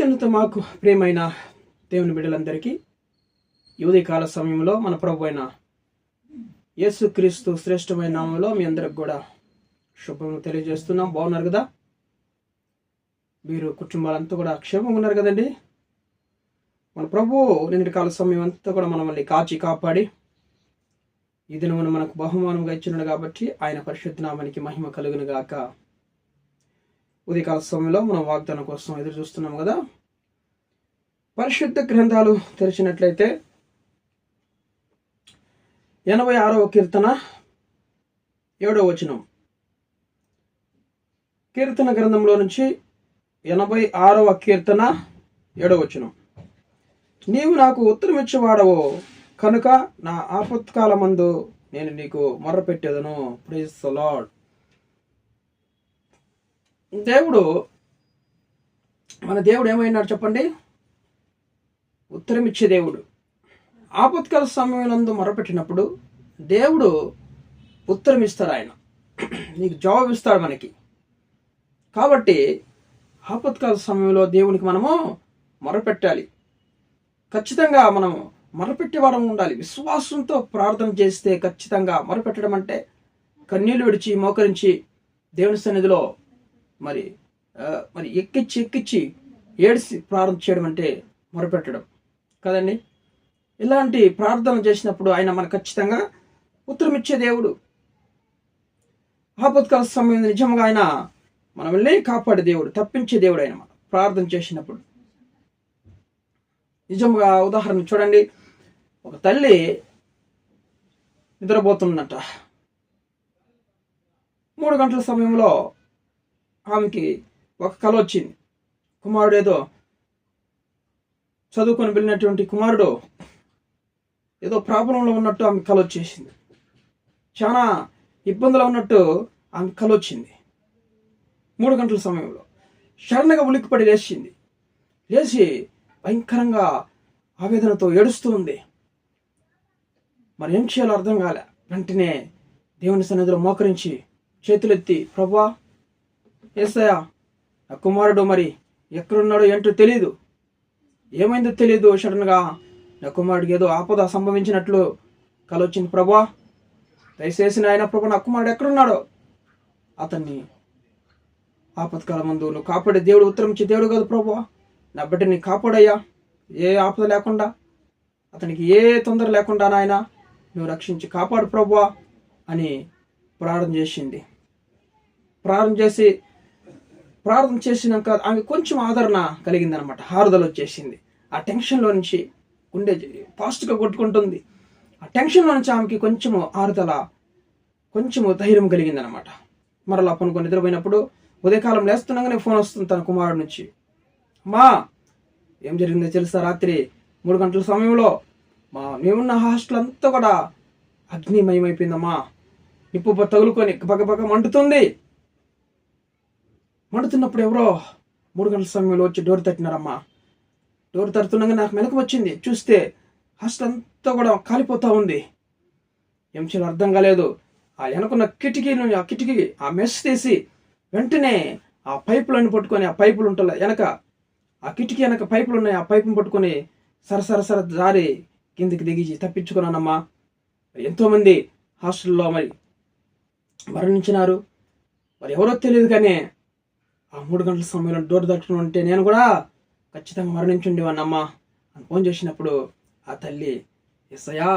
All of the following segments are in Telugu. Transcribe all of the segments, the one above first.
అత్యున్నత మాకు ప్రియమైన దేవుని బిడ్డలందరికీ ఈ ఉదయకాల సమయంలో మన ప్రభు అయిన యేసుక్రీస్తు శ్రేష్టమైన నామంలో మీ అందరికి కూడా శుభము తెలియజేస్తున్నాం. బాగున్నారు కదా? మీరు కుటుంబాలంతా కూడా క్షేమంగా ఉన్నారు కదండి? మన ప్రభు నిన్నటి కాల సమయం అంతా కూడా మనల్ని కాచి కాపాడి ఈ దినమును మనకు బహుమానంగా ఇచ్చినాడు కాబట్టి ఆయన పరిశుద్ధ నామానికి మహిమ కలుగును గాక. ఉదయకాల సమయంలో మనం వాగ్దానం కోసం ఎదురు చూస్తున్నాం కదా. పరిశుద్ధ గ్రంథాలు తెరిచినట్లయితే 86వ కీర్తన 7వ వచనం, కీర్తన గ్రంథంలో నుంచి 86వ కీర్తన 7వ వచనం. నీవు నాకు ఉత్తరమిచ్చేవాడవో కనుక నా ఆపత్కాలమందు నేను నీకు మొర్రపెట్టేదను. Praise the lord. మన దేవుడు ఏమైనాడు చెప్పండి? ఉత్తరం ఇచ్చే దేవుడు. ఆపత్కాల సమయంలో మొరపెట్టినప్పుడు దేవుడు ఉత్తరం ఇస్తాడు. ఆయన నీకు జవాబు ఇస్తాడు మనకి. కాబట్టి ఆపత్కాల సమయంలో దేవునికి మనము మొరపెట్టాలి. ఖచ్చితంగా మనం మొరపెట్టేవారం ఉండాలి. విశ్వాసంతో ప్రార్థన చేస్తే ఖచ్చితంగా మొరపెట్టడం అంటే కన్నీళ్లు విడిచి మోకరించి దేవుని సన్నిధిలో మరి ఎక్కిచ్చి ఏడిసి ప్రార్థన చేయడం అంటే మొరపెట్టడం కదండి. ఇలాంటి ప్రార్థన చేసినప్పుడు ఆయన మనకు ఖచ్చితంగా ఉత్తరం ఇచ్చే దేవుడు. ఆపత్కాల సమయం నిజంగా ఆయన మనం వెళ్ళి కాపాడే దేవుడు, తప్పించే దేవుడు. ఆయన మనం ప్రార్థన చేసినప్పుడు నిజంగా ఉదాహరణ చూడండి. ఒక తల్లి నిద్రపోతున్నట. 3 గంటల సమయంలో ఆమెకి ఒక కల వచ్చింది. కుమారుడు ఏదో చదువుకొని వెళ్ళినటువంటి కుమారుడు ఏదో ప్రాబ్లంలో ఉన్నట్టు ఆమె కల వచ్చేసింది. చాలా ఇబ్బందులు ఉన్నట్టు ఆమె కల వచ్చింది. 3 గంటల సమయంలో సడన్గా ఉలిక్కిపడి లేచి భయంకరంగా ఆవేదనతో ఏడుస్తూ ఉంది. మరి ఏం చేయాలో అర్థం కాలే. వెంటనే దేవుని సన్నిధిలో మోకరించి చేతులెత్తి, ప్రభువా, యేసయ్యా, నా కుమారుడు మరి ఎక్కడున్నాడో ఏంటో తెలియదు, ఏమైందో తెలియదు, సడన్గా నా కుమారుడికి ఏదో ఆపద సంభవించినట్లు కలొచ్చింది. ప్రభువా, దయచేసి నాయన ప్రభు, నా కుమారుడు ఎక్కడున్నాడో అతన్ని ఆపత్కాలం ముందు నువ్వు కాపాడే దేవుడు, ఉత్తరం ఇచ్చే దేవుడు కాదు ప్రభువా, నా బిడ్డని కాపాడయ్యా, ఏ ఆపద లేకుండా, అతనికి ఏ తొందర లేకుండా నాయన నువ్వు రక్షించి కాపాడు ప్రభువా అని ప్రార్థన చేసింది. ప్రార్థన చేసినాక ఆమె కొంచెం ఆదరణ కలిగింది అనమాట. ఆరుదల వచ్చేసింది. ఆ టెన్షన్లో నుంచి గుండె ఫాస్ట్గా కొట్టుకుంటుంది. ఆ టెన్షన్లో నుంచి ఆమెకి కొంచెము ఆరుదల, కొంచెము ధైర్యం కలిగింది అనమాట. మరలా పనుకొని నిద్రపోయినప్పుడు ఉదయకాలం లేస్తున్నాగానే ఫోన్ వస్తుంది తన కుమారుడు నుంచి. అమ్మా, ఏం జరిగిందో తెలుసా? రాత్రి 3 గంటల సమయంలో మేమున్న హాస్టల్ అంతా కూడా అగ్నిమయమైపోయిందమ్మా. నిప్పు తగులుకొని బగబగ మండుతున్నప్పుడు ఎవరో 3 గంటల సమయంలో వచ్చి డోర్ తట్టినారమ్మా. డోర్ తడుతుండగా నాకు మెలకు వచ్చింది. చూస్తే హాస్టల్ అంతా కూడా కాలిపోతూ ఉంది. ఏం చేయాలో అర్థం కాలేదు. ఆ వెనకున్న కిటికీ ఆ మెస్ తీసి వెంటనే ఆ పైపులను పట్టుకొని, ఆ పైపులు ఉంటాయి వెనక, ఆ కిటికీ వెనక పైపులు ఉన్నాయి, ఆ పైపును పట్టుకొని సర జారి కిందికి దిగి తప్పించుకున్నానమ్మా. ఎంతోమంది హాస్టల్లో మరి మరణించినారు. మరి ఎవరో తెలియదు, కానీ ఆ 3 గంటల సమయంలో డోర్ తట్టడం అంటే నేను కూడా ఖచ్చితంగా మరణించుండేవాన్నమ్మా అని ఫోన్ చేసినప్పుడు ఆ తల్లి, యేసయ్యా,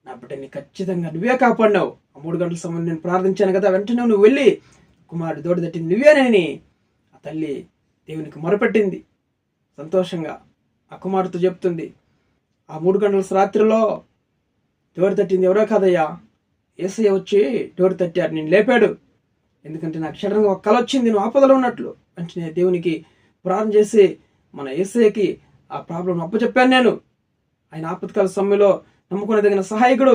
నా బిడ్డని ఖచ్చితంగా నువ్వే కాపాడినావు. ఆ 3 గంటల సమయం నేను ప్రార్థించాను కదా, వెంటనే నువ్వు వెళ్ళి కుమారుడు డోర్ తట్టింది నువ్వేనని ఆ తల్లి దేవునికి మొరపెట్టింది. సంతోషంగా ఆ కుమారుడితో చెప్తుంది, ఆ 3 గంటల రాత్రిలో డోర్ తట్టింది ఎవరో కాదయ్యా, యేసయ్య వచ్చి డోర్ తట్టారు, నేను లేపాడు. ఎందుకంటే నాకు సడన్గా ఒక కల వచ్చింది, నువ్వు ఆపదలో ఉన్నట్లు. వెంటనే దేవునికి ప్రార్థన చేసి మన యేసయ్యకి ఆ ప్రాబ్లం అప్పచెప్పాను నేను. ఆయన ఆపత్కాల సమయంలో నమ్ముకునేదగిన సహాయకుడు,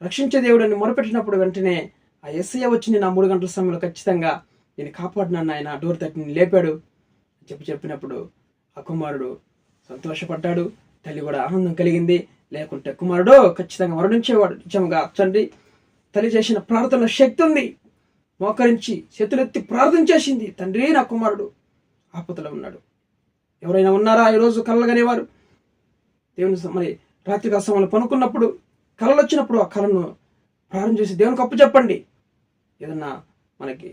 రక్షించే దేవుడు అని మొరపెట్టినప్పుడు వెంటనే ఆ యేసయ్య వచ్చి నేను ఆ 3 గంటల సమయంలో ఖచ్చితంగా నేను కాపాడినాను, ఆయన డోర్ తట్టి నేను లేపాడు చెప్పినప్పుడు ఆ కుమారుడు సంతోషపడ్డాడు. తల్లి కూడా ఆనందం కలిగింది. లేకుంటే కుమారుడు ఖచ్చితంగా మరణించేవాడు. నిజంగా తండ్రి తల్లి చేసిన ప్రార్థనలో శక్తి ఉంది. మోకరించి చేతులెత్తి ప్రార్థన చేసింది, తండ్రి, నా కుమారుడు ఆపదలో ఉన్నాడు, ఎవరైనా ఉన్నారా ఈరోజు కలలుగనేవారు? దేవుని మరి రాత్రికాల సమయంలో పనుకున్నప్పుడు కళలు వచ్చినప్పుడు ఆ కళను ప్రారంభం చేసి దేవునికి అప్పు చెప్పండి. ఏదన్నా మనకి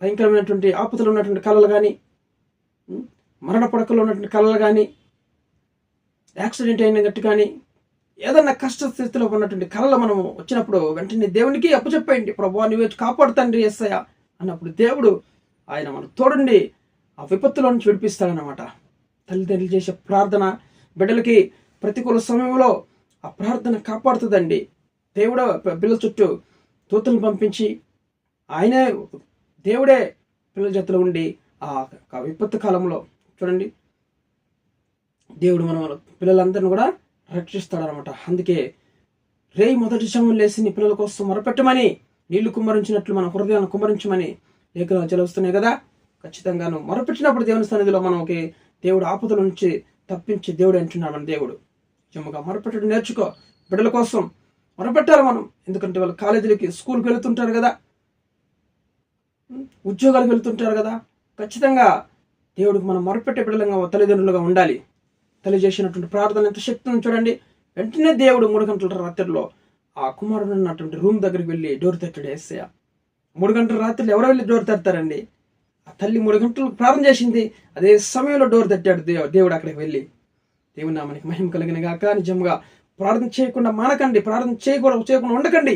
భయంకరమైనటువంటి ఆపదలు ఉన్నటువంటి కళలు కానీ, మరణ పడకలో ఉన్నటువంటి కళలు కానీ, యాక్సిడెంట్ అయినట్టు కానీ, ఏదన్నా కష్ట స్థితిలో ఉన్నటువంటి కళలు మనము వచ్చినప్పుడు వెంటనే దేవునికి అప్పు చెప్పండి. ప్రభువా నువ్వే కాపాడుతండ్రి యేసయ్య అన్నప్పుడు దేవుడు ఆయన మన తోడుండి ఆ విపత్తులో నుంచి విడిపిస్తాడనమాట. తల్లిదండ్రులు చేసే ప్రార్థన బిడ్డలకి ప్రతికూల సమయంలో ఆ ప్రార్థన కాపాడుతుందండి. దేవుడు పిల్లల చుట్టూ దూతలను పంపించి ఆయనే దేవుడే పిల్లల జతలో ఉండి ఆ విపత్తు కాలంలో చూడండి దేవుడు మన పిల్లలందరినీ కూడా రక్షిస్తాడనమాట. అందుకే రేయి మొదటి సమయం లేచి నీ పిల్లల కోసం మొరపెట్టమని, నీళ్లు కుమ్మరించినట్లు మన హృదయాన్ని కుమ్మరించమని లేఖనాలు చెలవుస్తున్నాయి కదా. ఖచ్చితంగా నువ్వు మొరపెట్టినప్పుడు దేవుని సన్నిధిలో మనకి దేవుడు ఆపదల నుంచి తప్పించి దేవుడు అంటున్నాడు. మన దేవుడు నిజముగా మొరపెట్టడం నేర్చుకో. బిడ్డల కోసం మొరపెట్టాలి మనం. ఎందుకంటే వాళ్ళు కాలేజీలకి స్కూల్కి వెళుతుంటారు కదా, ఉద్యోగాలకు వెళుతుంటారు కదా. ఖచ్చితంగా దేవుడికి మనం మొరపెట్టే బిడ్డలుగా తల్లిదండ్రులుగా ఉండాలి. తల్లి చేసినటువంటి ప్రార్థన ఎంత శక్తిని చూడండి. వెంటనే దేవుడు 3 గంటల రాత్రిలో ఆ కుమారుడు ఉన్నటువంటి రూమ్ దగ్గరికి వెళ్ళి డోర్ తట్టాడు యేసయ్య. 3 గంటల రాత్రిలో ఎవరో వెళ్ళి డోర్ తడతారండి? ఆ తల్లి 3 గంటలు ప్రార్థన చేసింది. అదే సమయంలో డోర్ తట్టాడు దేవుడు అక్కడికి వెళ్ళి. దేవుని నామానికి మహిమ కలిగిన గాక. నిజంగా ప్రార్థన చేయకుండా మానకండి, ప్రార్థన చేయకుండా ఉండకండి.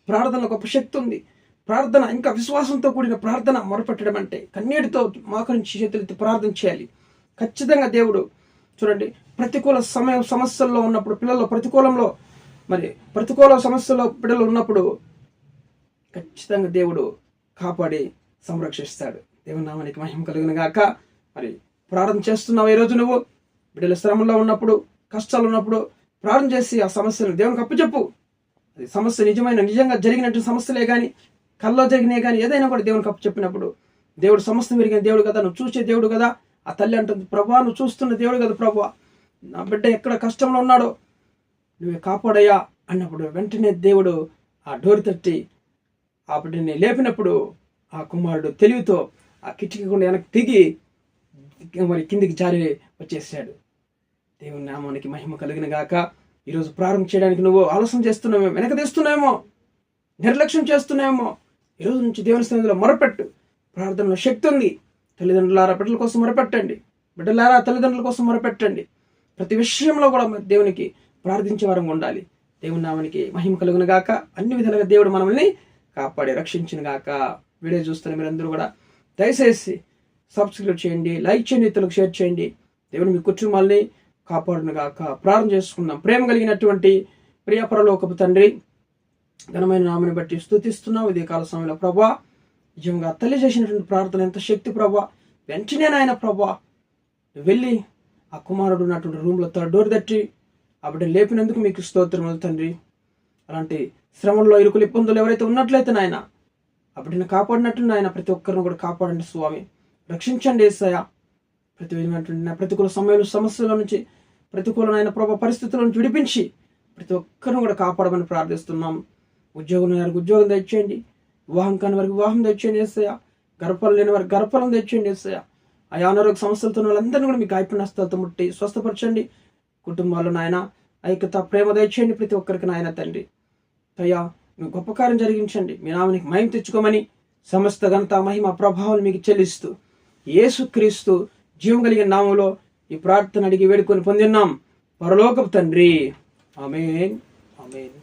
ప్రార్థనలో గొప్ప శక్తి ఉంది. ప్రార్థన ఇంకా విశ్వాసంతో కూడిన ప్రార్థన మొరపెట్టడం అంటే కన్నీటితో మోకరించి చేతులెత్తి ప్రార్థన చేయాలి. ఖచ్చితంగా దేవుడు చూడండి ప్రతికూల సమస్యల్లో ఉన్నప్పుడు పిల్లలు ప్రతికూల సమస్యల్లో పిల్లలు ఉన్నప్పుడు ఖచ్చితంగా దేవుడు కాపాడి సంరక్షిస్తాడు. దేవుని నామానికి మహిమ కలిగిన గాక. మరి ప్రార్థన చేస్తున్నావు ఈరోజు నువ్వు బిడ్డల శ్రమంలో ఉన్నప్పుడు, కష్టాలు ఉన్నప్పుడు ప్రార్థన చేసి ఆ సమస్యను దేవునికి అప్పచెప్పు. అది సమస్య నిజంగా జరిగినట్టు సమస్యలే కానీ, కల్లో జరిగినాయి కానీ, ఏదైనా కూడా దేవునికి అప్పచెప్పినప్పుడు దేవుడు సమస్య విరిగిన దేవుడు కదా, నువ్వు చూసే దేవుడు కదా. ఆ తల్లి అంటుంది, ప్రభువా నువ్వు చూస్తున్న దేవుడు కదా ప్రభువా, నా బిడ్డ ఎక్కడ కష్టంలో ఉన్నాడో నువ్వే కాపాడయ్యా అన్నప్పుడు వెంటనే దేవుడు ఆ డోర్ తట్టి ఆ బిడ్డని లేపినప్పుడు ఆ కుమారుడు తెలివితో ఆ కిటికీ గుండా వెనక్కి దిగి మరి కిందికి జారి వచ్చేసాడు. దేవుని నామానికి మహిమ కలిగిన గాక. ఈరోజు ప్రారంభం చేయడానికి నువ్వు ఆలస్యం చేస్తున్నావేమో, వెనక తీస్తున్నావేమో, నిర్లక్ష్యం చేస్తున్నావేమో. ఈరోజు నుంచి దేవుని సన్నిధిలో మొరపెట్టు. ప్రార్థనలో శక్తి ఉంది. తల్లిదండ్రులారా బిడ్డల కోసం మొరపెట్టండి, బిడ్డలారా తల్లిదండ్రుల కోసం మొరపెట్టండి. ప్రతి విషయంలో కూడా దేవునికి ప్రార్థించే వారంగా ఉండాలి. దేవుని నామానికి మహిమ కలుగును గాక. అన్ని విధాలుగా దేవుడు మనల్ని కాపాడి రక్షించిన గాక. వీడియో చూస్తున్న మీరందరూ కూడా దయచేసి సబ్స్క్రైబ్ చేయండి, లైక్ చేయండి, ఇతరులకు షేర్ చేయండి. దేవుడు మీ కుటుంబాలని కాపాడును గాక. ప్రార్థన చేసుకుందాం. ప్రేమ కలిగినటువంటి ప్రియ పరలోకపు తండ్రి, ఘనమైన నామని బట్టి స్తుతిస్తున్నాం. ఇదే కాల సమయంలో ప్రభువా నిజంగా తల్లి చేసినటువంటి ప్రార్థన ఎంత శక్తి ప్రభువా. వెంటనే నాయన ప్రభువా వెళ్ళి ఆ కుమారుడు ఉన్నటువంటి రూమ్లో డోర్ తట్టి ఆ బిడ్డ లేపినందుకు మీకు స్తోత్రములు తండ్రి. అలాంటి శ్రమంలో ఇరుకులు ఇబ్బందులు ఎవరైతే ఉన్నట్లయితే నాయన ఆ బిడ్డను కాపాడినట్టు నాయన ప్రతి ఒక్కరిని కూడా కాపాడండి స్వామి. రక్షించండి యేసయ్య. ప్రతి విధమైనటువంటి ప్రతికూల సమస్యల నుంచి, ప్రతికూలమైన ప్రభావ పరిస్థితుల నుంచి విడిపించి ప్రతి ఒక్కరిని కూడా కాపాడమని ప్రార్థిస్తున్నాం. ఉద్యోగం వారికి ఉద్యోగం తెచ్చేయండి, వివాహం కాని వారికి వివాహం తెచ్చేయండి యేసయ్య. గర్భఫలం లేని వారికి గర్భఫలం తెచ్చేయండి యేసయ్య. ఆ అనారోగ్య సమస్యలతో వాళ్ళందరినీ కూడా మీకు గాయపడిన హస్తాలతో ముట్టి స్వస్థపరచండి. కుటుంబాల్లో నాయన ఐక్యత ప్రేమ దయచేయండి ప్రతి ఒక్కరికి నాయన తండ్రి. అయ్యా నువ్వు గొప్ప కార్యం జరిగించండి. మీ నామానికి మహిమ తెచ్చుకోమని సమస్త ఘనత మహిమ ప్రభావం మీకు చెల్లిస్తూ యేసుక్రీస్తు జీవం కలిగిన నామంలో ఈ ప్రార్థన అడిగి వేడుకొని పొందిన్నాం పరలోకపు తండ్రి. ఆమేన్, ఆమేన్.